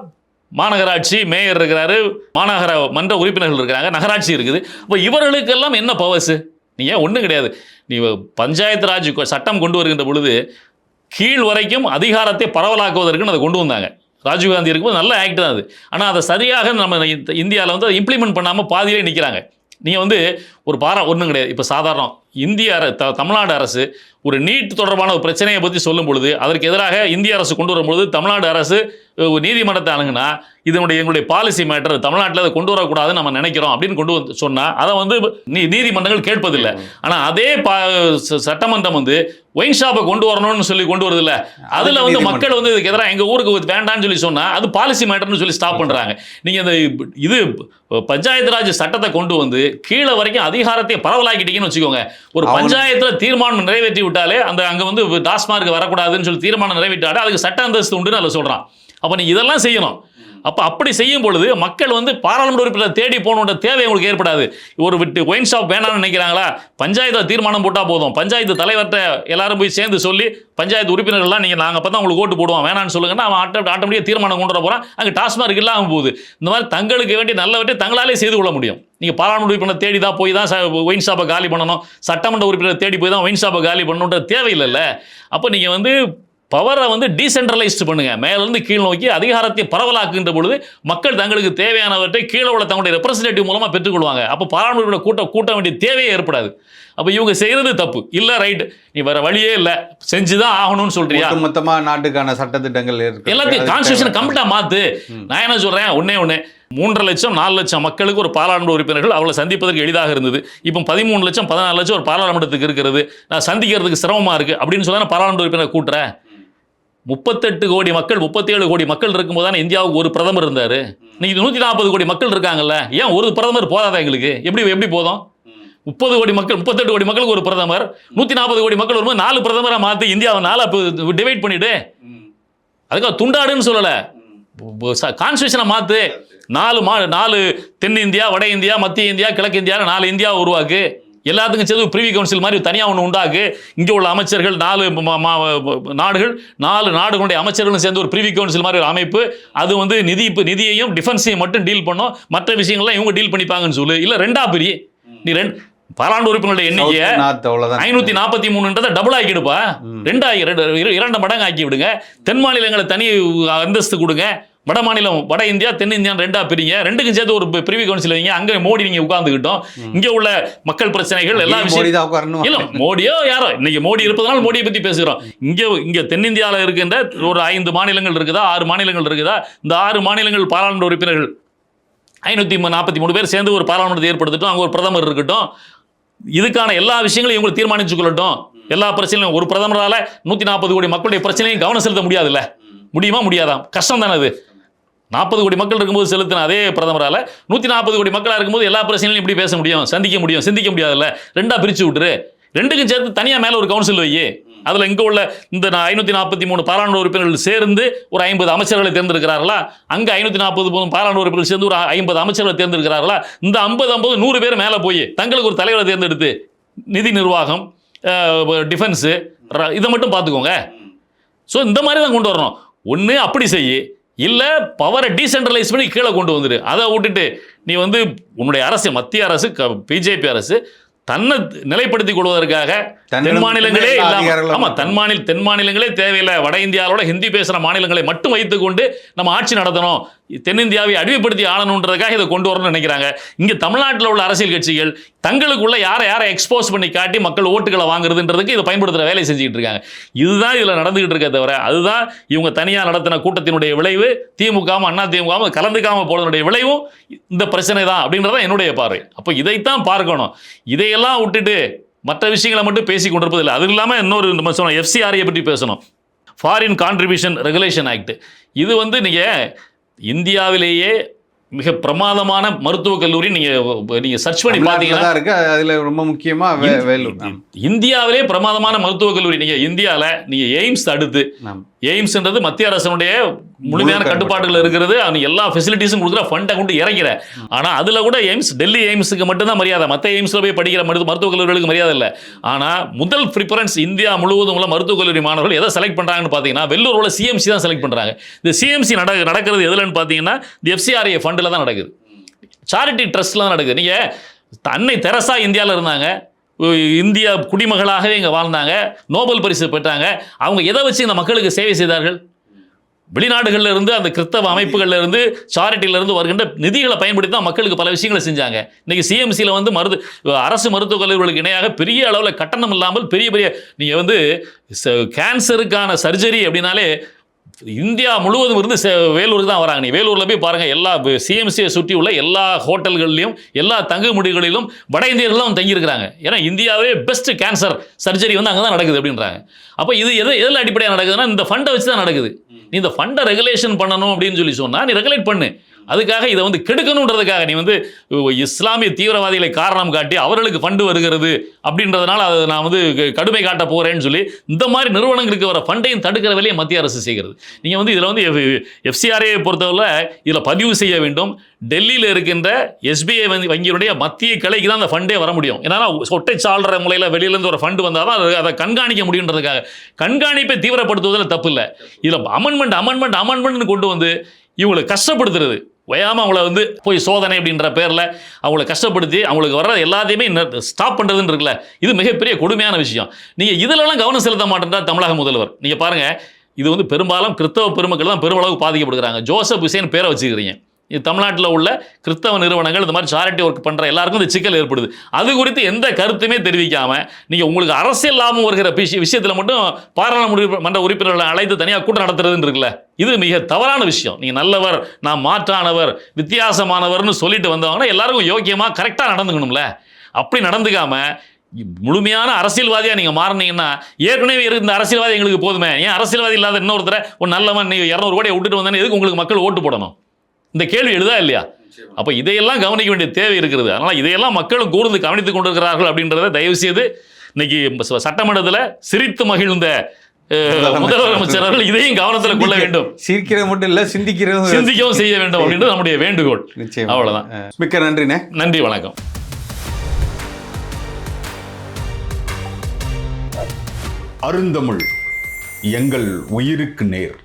மாநகராட்சி மேயர் இருக்கிறாரு, மாநகர மன்ற உறுப்பினர்கள் இருக்கிறாங்க, நகராட்சி இருக்குது. இப்போ இவர்களுக்கெல்லாம் என்ன பவர்ஸு? நீங்கள் ஒன்றும் கிடையாது. நீ பஞ்சாயத்து ராஜ் சட்டம் கொண்டு வருகின்ற பொழுது கீழ் வரைக்கும் அதிகாரத்தை பரவலாக்குவதற்குன்னு அதை கொண்டு வந்தாங்க. ராஜீவ்காந்தி இருக்கும்போது நல்ல ஆக்ட் தான் அது. ஆனால் அதை சரியாக நம்ம இந்தியாவில் வந்து அதை இம்ப்ளிமெண்ட் பண்ணாமல் பாதியிலே நிற்கிறாங்க. நீங்கள் வந்து ஒரு ஒன்றும் கிடையாது. இப்போ சாதாரண இந்திய தமிழ்நாடு அரசு ஒரு நீட் தொடர்பான ஒரு பிரச்சனையை பற்றி சொல்லும் பொழுது அதற்கு எதிராக இந்திய அரசு கொண்டு வரும்பொழுது தமிழ்நாடு அரசு நீதிமன்றத்தை அணுகுனா எங்களுடைய பாலிசி மேட்டர் தமிழ்நாட்டில் அதை கொண்டு வரக்கூடாதுன்னு நம்ம நினைக்கிறோம் அப்படின்னு கொண்டு வந்து சொன்னால் அதை வந்து நீதிமன்றங்கள் கேட்பதில்லை. ஆனால் அதே சட்டமன்றம் வந்து ஒயின் ஷாப்பை கொண்டு வரணும்னு சொல்லி கொண்டு வருது இல்லை, அதில் வந்து மக்கள் வந்து இதுக்கு எதிராக எங்கள் ஊருக்கு வேண்டான்னு சொல்லி சொன்னால் அது பாலிசி மேட்டர்னு சொல்லி ஸ்டாப் பண்ணுறாங்க. நீங்கள் இந்த இது பஞ்சாயத்து ராஜ் சட்டத்தை கொண்டு வந்து கீழே வரைக்கும் அதிகாரத்தை பரவலாக்கிட்டீங்கன்னு வச்சுக்கோங்க. ஒரு பஞ்சாயத்தில் தீர்மானம் நிறைவேற்றி விட்டாலே அங்கே வந்து டாஸ்மார்க் வரக்கூடாதுன்னு சொல்லி தீர்மானம் நிறைவேற்றாலே அதுக்கு சட்ட அந்தஸ்து உண்டுன்னு அதில் சொல்கிறான். அப்போ நீ இதெல்லாம் செய்யணும். அப்போ அப்படி செய்யும் பொழுது மக்கள் வந்து பாராளுமன்ற உறுப்பினர் தேடி போகணுன்ற தேவை உங்களுக்கு ஏற்படாது. ஒரு ஒயின் ஷாப் வேணாம்னு நினைக்கிறாங்களா, பஞ்சாயத்தில் தீர்மானம் போட்டால் போதும். பஞ்சாயத்து தலைவர்கிட்ட எல்லாரும் போய் சேர்ந்து சொல்லி பஞ்சாயத்து உறுப்பினர்கள்லாம் நாங்கள் அப்போ தான் உங்களுக்கு ஓட்டு போடுவோம் வேணான்னு சொல்லுங்கன்னா அவன் ஆட்டோமேட்டிக்காக தீர்மானம் கொண்டு வர போகிறான். அங்கே டாஸ்மார்க் இல்லாமல் போகுது. இந்த மாதிரி தங்களுக்கு வேண்டிய நல்லவற்றை தங்களாலே செய்து கொள்ள முடியும். நீங்கள் பாராளுமன்ற உறுப்பினர் தேடி தான் போய் தான் ஒயின் ஷாப்பை காலி பண்ணணும், சட்டமன்ற உறுப்பினர் தேடி போய் தான் ஒயின் ஷாப்பை காலி பண்ணணுன்ற தேவையில்லைல்ல. அப்போ நீங்கள் வந்து பவரை வந்து டீசென்ட்ரலைஸ்டு பண்ணுங்க, மேலிருந்து கீழ் நோக்கி அதிகாரத்தை பரவலாக்குகின்ற பொழுது மக்கள் தங்களுக்கு தேவையானவற்றை கீழே உள்ள தங்களுடைய ரெப்ரஸன்டேட்டிவ் மூலமாக பெற்றுக்கொள்வாங்க. அப்போ பாராளுமன்ற கூட்ட வேண்டிய தேவையே ஏற்படாது. அப்போ இவங்க செய்கிறது தப்பு இல்லை, ரைட், நீ வேற வழியே இல்லை செஞ்சுதான் ஆகணும்னு சொல்றியா? மொத்தமாக நாட்டுக்கான சட்டத்திட்டங்கள் எல்லாத்தையும் கான்ஸ்டியூஷன் கம்ப்ளீட்டாக மாற்று. நான் என்ன சொல்கிறேன், ஒன்னே 3.5 லட்சம் 4 லட்சம் மக்களுக்கு ஒரு பாராளுமன்ற உறுப்பினர்கள் அவளை சந்திப்பதற்கு எளிதாக இருந்தது. இப்போ 13 லட்சம் 14 லட்சம் ஒரு பாராளுமன்றத்துக்கு இருக்கிறது, நான் சந்திக்கிறதுக்கு சிரமமாக இருக்குது அப்படின்னு சொல்லி பாராளுமன்ற உறுப்பினர் கூட்டுறேன். 38 கோடி மக்கள் 37 கோடி மக்கள் இருக்கும்போது தானே இந்தியாவுக்கு ஒரு பிரதமர் இருந்தார். இன்னைக்கு 140 கோடி மக்கள் இருக்காங்கல்ல, ஏன் ஒரு பிரதமர் போதாதா எங்களுக்கு? எப்படி போதும்? 30 கோடி மக்கள் 38 கோடி மக்களுக்கு ஒரு பிரதமர், 140 கோடி மக்கள் வரும்போது 4 பிரதமரை மாற்றி இந்தியாவை 4 டிவைட் பண்ணிவிடு. அதுக்காக துண்டாடுன்னு சொல்லலை, கான்ஸ்டியூஷனை மாற்று. 4 தென்னிந்தியா, வட இந்தியா, மத்திய இந்தியா, கிழக்கு இந்தியா 4 இந்தியாவை உருவாக்கு. எல்லாத்துக்கும் சேர்ந்து பிரிவி கவுன்சில் மாதிரி தனியாக ஒன்று உண்டாக்கு. இங்கே உள்ள அமைச்சர்கள் 4 நாடுகள் 4 நாடுகளுடைய அமைச்சர்களும் சேர்ந்து ஒரு பிரிவி கவுன்சில் மாதிரி ஒரு அமைப்பு. அது வந்து நிதியையும் டிஃபென்ஸையும் மட்டும் டீல் பண்ணும், மற்ற விஷயங்கள்லாம் இவங்க டீல் பண்ணிப்பாங்கன்னு சொல்லு. இல்லை ரெண்டா பிரி, நீ பாராளுமன்ற உறுப்பினருடைய எண்ணிக்கையை 543 டபுள் ஆக்கிடுப்பா, 2 மடங்கு ஆக்கி விடுங்க. தென் மாநிலங்களை தனி அந்தஸ்து கொடுங்க, வட மாநிலம் வட இந்தியா தென் இந்தியா 2 பிரிங்க, 2க்கும் சேர்த்து ஒரு பிரிவி கவுன்சில் வைங்க. அங்கே மோடி நீங்க உட்கார்ந்துக்கிட்டோம். இங்கே உள்ள மக்கள் பிரச்சனைகள் எல்லா விஷயம் இல்லை, மோடியோ யாரோ இன்னைக்கு மோடி இருப்பதனால மோடியை பத்தி பேசுகிறோம். இங்கே தென்னிந்தியாவில் இருக்கின்ற ஒரு 5 மாநிலங்கள் இருக்குதா, 6 மாநிலங்கள் இருக்குதா, இந்த 6 மாநிலங்கள் பாராளுமன்ற உறுப்பினர்கள் 543 பேர் சேர்ந்து ஒரு பாராளுமன்றத்தை ஏற்படுத்தட்டும், அங்கே ஒரு பிரதமர் இருக்கட்டும். இதுக்கான எல்லா விஷயங்களையும் இவங்க தீர்மானிச்சு கொள்ளட்டும். எல்லா பிரச்சனையும் ஒரு பிரதமரால் 140 கோடி மக்களுடைய பிரச்சனையும் கவனம் செலுத்த முடியாதுல்ல? முடியுமா? முடியாதான்? கஷ்டம் தானே அது. 40 கோடி மக்கள் இருக்கும்போது செலுத்தின அதே பிரதமரால் 140 கோடி மக்களாக இருக்கும்போது எல்லா பிரச்சனையும் இப்படி பேச முடியும், சந்திக்க முடியும், சிந்திக்க முடியாதுல்ல? 2 பிரித்து விட்டுரு, 2க்கும் சேர்த்து தனியாக மேலே ஒரு கவுன்சில் வை. அதில் இங்கே உள்ள இந்த 543 பாராளுமன்ற உறுப்பினர்கள் சேர்ந்து ஒரு 50 அமைச்சர்களை தேர்ந்தெடுக்கிறார்களா? அங்கே 543 பாராளுமன்ற உறுப்பினர்கள் சேர்ந்து ஒரு 50 அமைச்சர்களை தேர்ந்தெடுக்கிறார்களா? இந்த 50 100 பேர் மேலே போய் தங்களுக்கு ஒரு தலைவரை தேர்ந்தெடுத்து நிதி நிர்வாகம், டிஃபென்ஸு இதை மட்டும் பார்த்துக்கோங்க. ஸோ இந்த மாதிரி தான் கொண்டு வரணும். ஒன்று அப்படி செய்யி, இல்லை பவரை டீசென்ட்ரலைஸ் பண்ணி கீழே கொண்டு வந்துடு. அதை விட்டுட்டு நீ வந்து உன்னுடைய அரசு, மத்திய அரசு, பிஜேபி அரசு தன்னை நிலைப்படுத்திக் கொள்வதற்காக தென் மாநிலங்களே தென் மாநிலங்களே தேவையில்லை, வட இந்தியாவோட ஹிந்தி பேசுகிற மாநிலங்களை மட்டும் வைத்துக்கொண்டு நம்ம ஆட்சி நடத்தணும், தென்னிந்தியாவை அடிமைப்படுத்தி ஆளணுன்றதுக்காக இதை கொண்டு வரணும்னு நினைக்கிறாங்க. இங்கே தமிழ்நாட்டில் உள்ள அரசியல் கட்சிகள் தங்களுக்குள்ள யாரை எக்ஸ்போஸ் பண்ணி காட்டி மக்கள் ஓட்டுகளை வாங்குறதுன்றதுக்கு இதை பயன்படுத்துகிற வேலையை செஞ்சுக்கிட்டு இருக்காங்க. இதுதான் இதில் நடந்துகிட்டு இருக்க தவிர, அதுதான் இவங்க தனியாக நடத்தின கூட்டத்தினுடைய விளைவு. திமுகவும் அண்ணா திமுகவும் கலந்துக்காமல் போனதுடைய விளைவும் இந்த பிரச்சனை தான் அப்படின்றதான் என்னுடைய பார்வை. அப்போ இதைத்தான் பார்க்கணும். இதையெல்லாம் விட்டுட்டு மற்ற விஷயங்களை மட்டும் பேசி கொண்டிருப்பதில்லை. அது இல்லாமல் இன்னொரு நம்ம சொன்னோம், எஃப்சிஆர்ஐயை பற்றி பேசணும், ஃபாரின் கான்ட்ரிபியூஷன் ரெகுலேஷன் ஆக்ட். இது வந்து நீங்கள் இந்தியாவிலேயே மிக பிரமாதமான மருத்துவக் கல்லூரி நீங்க சர்ச் பண்ணி பார்த்தீங்கன்னா இருக்கு. அதுல ரொம்ப முக்கியமா வேலூர். இந்தியாவிலே பிரமாதமான மருத்துவக் கல்லூரி. நீங்க இந்தியாவில் நீங்க எய்ம்ஸ் அடுத்து, எய்ம்ஸ்ன்றது மத்திய அரசனுடைய முழுமையான கட்டுப்பாடுகள் இருக்கிறது. அவங்க எல்லா ஃபெசிலிட்டிஸும் கொடுக்குற ஃபண்டை கொண்டு இறக்கிற. ஆனா அதுல கூட எய்ம்ஸ், டெல்லி எய்ம்ஸுக்கு மட்டும்தான் மரியாதை. மற்ற எய்ம்ஸ்ல போய் படிக்கிற மருத்துவக் கல்லூரிகளுக்கு மரியாதை இல்லை. ஆனா முதல் ப்ரிஃபரன்ஸ் இந்தியா முழுவதும் உள்ள மருத்துவக் கல்லூரி மாணவர்கள் எதை செலக்ட் பண்றாங்கன்னு பாத்தீங்கன்னா வெள்ளூர் உள்ள சிஎம்சி தான் செலக்ட் பண்றாங்க. இந்த சிஎம்சி நடக்கிறது எதுலன்னு பாத்தீங்கன்னா FCRA ஃபண்டில் தான் நடக்குது. சாரிட்டி ட்ரஸ்ட்ல தான் நடக்குது. நீங்க அன்னை தெரசா இந்தியாவில் இருந்தாங்க, இந்தியா குடிமகளாகவே இங்கே வாழ்ந்தாங்க, நோபல் பரிசு பெற்றாங்க. அவங்க எதை வச்சு இந்த மக்களுக்கு சேவை செய்தார்கள்? வெளிநாடுகளில் இருந்து, அந்த கிறிஸ்தவ அமைப்புகளில் இருந்து, சாரிட்டியில இருந்து வருகின்ற நிதிகளை பயன்படுத்தி தான் மக்களுக்கு பல விஷயங்களை செஞ்சாங்க. இன்னைக்கு சிஎம்சியில் வந்து அரசு மருத்துவக் கல்லூரிகளுக்கு இணையாக பெரிய அளவில் கட்டணம் இல்லாமல் பெரிய நீங்கள் கேன்சருக்கான சர்ஜரி அப்படின்னாலே இந்தியா முழுவதும் இருந்து வேலூருக்கு தான் வராங்க. நீ வேலூரில் போய் பாருங்கள், எல்லா சிஎம்சியை சுற்றி உள்ள எல்லா ஹோட்டல்கள்லையும் எல்லா தங்குமுடிகளிலும் வட இந்தியர்களும் தங்கியிருக்கிறாங்க. ஏன்னா இந்தியாவே பெஸ்ட் கேன்சர் சர்ஜரி வந்து அங்கே தான் நடக்குது அப்படின்றாங்க. அப்போ இது எதில் அடிப்படையாக நடக்குதுன்னா இந்த ஃபண்டை வச்சு தான் நடக்குது. நீ இந்த ஃபண்டை ரெகுலேஷன் பண்ணணும் அப்படின்னு சொன்னால் நீ ரெகுலேட் பண்ணு. அதுக்காக இதை கெடுக்கணுன்றதுக்காக நீ இஸ்லாமிய தீவிரவாதிகளை காரணம் காட்டி அவர்களுக்கு ஃபண்டு வருகிறது அப்படின்றதுனால அதை நான் கடுமை காட்ட போகிறேன்னு சொல்லி இந்த மாதிரி நிறுவனங்களுக்கு வர ஃபண்டையும் தடுக்கிற வேலையை மத்திய அரசு செய்கிறது. நீங்கள் இதில் FCRA பொறுத்தவரை இதில் பதிவு செய்ய வேண்டும். டெல்லியில் இருக்கின்ற SBI வங்கியினுடைய மத்திய கிளைக்கு தான் அந்த ஃபண்டே வர முடியும். ஏன்னா ஒட்டை சாளர முறையில் வெளியிலேருந்து ஒரு ஃபண்டு வந்தால் தான் அதை கண்காணிக்க முடியுன்றதுக்காக. கண்காணிப்பை தீவிரப்படுத்துவதில் தப்பு இல்லை. இதில் அமெண்ட்மெண்ட் கொண்டு இவங்களை கஷ்டப்படுத்துறது, ஓயாமல் அவங்கள போய் சோதனை அப்படின்ற பேரில் அவங்கள கஷ்டப்படுத்தி அவங்களுக்கு வர்ற எல்லாத்தையுமே ஸ்டாப் பண்ணுறதுன்னு இருக்குல்ல, இது மிகப்பெரிய கொடுமையான விஷயம். நீங்கள் இதிலெல்லாம் கவனம் செலுத்த மாட்டேன்றார் தமிழக முதல்வர். நீங்கள் பாருங்கள், இது பெரும்பாலும் கிறிஸ்தவ பெருமக்கள் தான் பெருமளவு பாதிக்கப்படுகிறாங்க. ஜோசப் ஹுசேன் பேரை வச்சுக்கிறீங்க. இது தமிழ்நாட்டில் உள்ள கிறிஸ்தவ நிறுவனங்கள் இந்த மாதிரி சாரிட்டி ஒர்க் பண்ணுற எல்லாருக்கும் இந்த சிக்கல் ஏற்படுது. அது குறித்து எந்த கருத்துமே தெரிவிக்காமல் நீங்கள் உங்களுக்கு அரசியல் லாபம் வருகிற விஷயத்தில் மட்டும் பாராளுமன்ற உறுப்பினர்களை அழைத்து தனியாக கூட்டம் நடத்துறதுன்னு இருக்குல்ல, இது மிக தவறான விஷயம். நீங்கள் நல்லவர், நான் மாற்றானவர், வித்தியாசமானவர்னு சொல்லிட்டு வந்தவங்கன்னா எல்லாருக்கும் யோக்கியமாக கரெக்டாக நடந்துக்கணும்ல. அப்படி நடந்துக்காம முழுமையான அரசியல்வாதியாக நீங்கள் மாறினீங்கன்னா, ஏற்கனவே இருந்த அரசியல்வாதி எங்களுக்கு போதுமே, ஏன் அரசியல்வாதி இல்லாத இன்னொருத்தரை ஒரு நல்லவன் நீங்கள் 200 கோடியை விட்டுட்டு வந்தேன்னு எதுக்கு உங்களுக்கு மக்கள் ஓட்டு போடணும்? இந்த கேள்வி எழுதா இல்லையா? அப்போ இதையெல்லாம் கவனிக்க வேண்டிய தேவை இருக்கிறது. அதனால் இதையெல்லாம் மக்களும் கூர்ந்து கவனித்துக் கொண்டிருக்கிறார்கள் அப்படின்றத தயவு செய்து இன்னைக்கு சட்டமன்றத்தில் சிரித்து மகிழ்ந்த முதலமைச்சர் அவர்கள் இதையும் கவனத்தில் கொள்ள வேண்டும். சிரிக்கிறது மட்டும் இல்லை, சிந்திக்கவும் செய்ய வேண்டும் அப்படின்றது நம்முடைய வேண்டுகோள். அவ்வளவுதான். மிக்க நன்றிண்ணே. நன்றி, வணக்கம். அருந்தமிழ் எங்கள் உயிருக்கு நேர்.